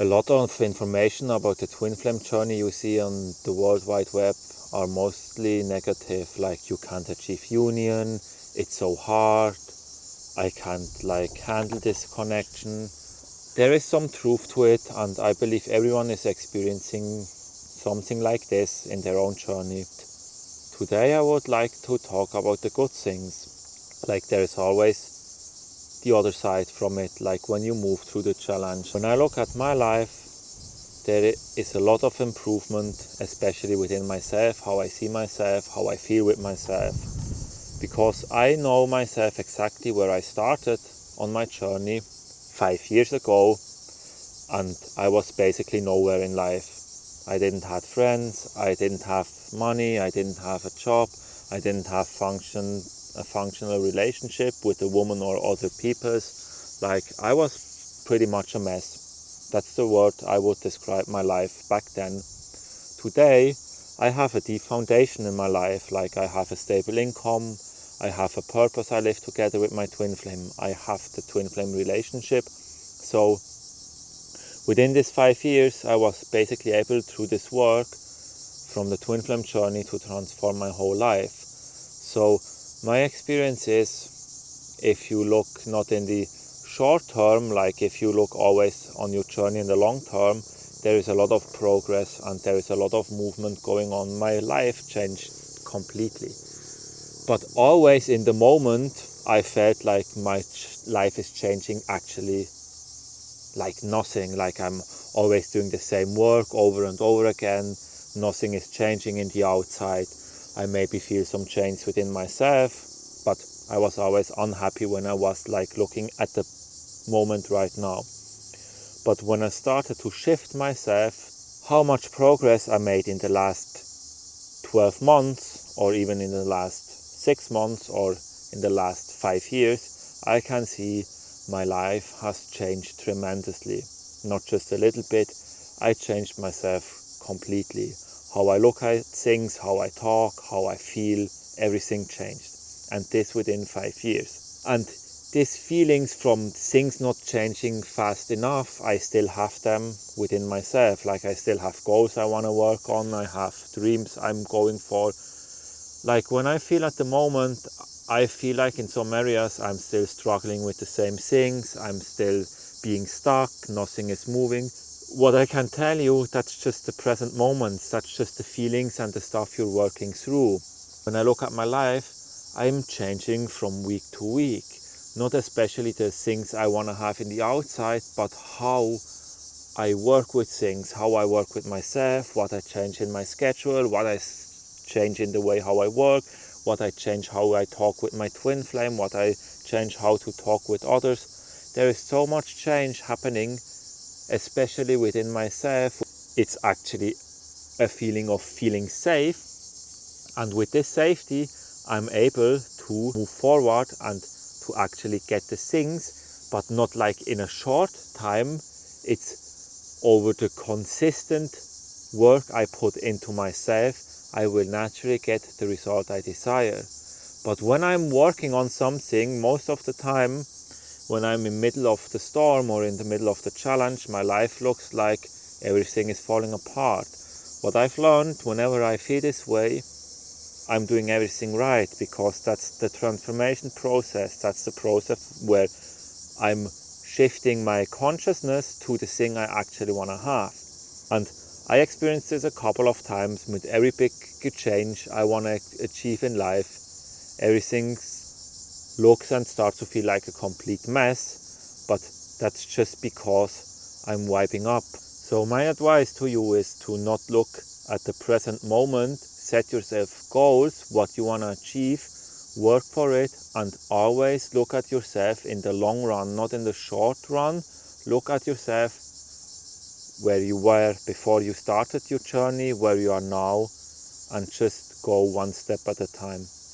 A lot of information about the twin flame journey you see on the World Wide Web are mostly negative, like you can't achieve union, it's so hard, I can't handle this connection. There is some truth to it, and I believe everyone is experiencing something like this in their own journey. Today I would like to talk about the good things. Like there is always the other side from it, like when you move through the challenge. When I look at my life, there is a lot of improvement, especially within myself, how I see myself, how I feel with myself. Because I know myself exactly where I started on my journey 5 years ago, and I was basically nowhere in life. I didn't have friends, I didn't have money, I didn't have a job, I didn't have a functional relationship with a woman or other peoples. Like, I was pretty much a mess. That's the word I would describe my life back then. Today, I have a deep foundation in my life. Like, I have a stable income, I have a purpose, I live together with my twin flame, I have the twin flame relationship. So within these 5 years, I was basically able, through this work from the twin flame journey, to transform my whole life. So my experience is, if you look not in the short term, like if you look always on your journey in the long term, there is a lot of progress and there is a lot of movement going on. My life changed completely. But always in the moment, I felt like my life is changing actually like nothing, like I'm always doing the same work over and over again. Nothing is changing in the outside. I maybe feel some change within myself, but I was always unhappy when I was like looking at the moment right now. But when I started to shift myself, how much progress I made in the last 12 months, or even in the last 6 months, or in the last 5 years, I can see my life has changed tremendously. Not just a little bit, I changed myself completely. How I look at things, how I talk, how I feel, everything changed. And this within 5 years. And these feelings from things not changing fast enough, I still have them within myself. Like I still have goals I want to work on, I have dreams I'm going for. Like when I feel at the moment, I feel like in some areas I'm still struggling with the same things, I'm still being stuck, nothing is moving. What I can tell you, that's just the present moments, that's just the feelings and the stuff you're working through. When I look at my life, I'm changing from week to week. Not especially the things I want to have in the outside, but how I work with things, how I work with myself, what I change in my schedule, what I change in the way how I work, what I change how I talk with my twin flame, what I change how to talk with others. There is so much change happening, especially within myself. It's actually a feeling of feeling safe, and with this safety I'm able to move forward and to actually get the things, but not like in a short time. It's over the consistent work I put into myself, I will naturally get the result I desire. But when I'm working on something, most of the time, when I'm in the middle of the storm or in the middle of the challenge, my life looks like everything is falling apart. What I've learned, whenever I feel this way, I'm doing everything right, because that's the transformation process. That's the process where I'm shifting my consciousness to the thing I actually want to have. And I experienced this a couple of times with every big change I want to achieve in life. Everything looks and starts to feel like a complete mess, but that's just because I'm wiping up. So my advice to you is to not look at the present moment. Set yourself goals, what you want to achieve, work for it, and always look at yourself in the long run, not in the short run. Look at yourself where you were before you started your journey, where you are now, and just go one step at a time.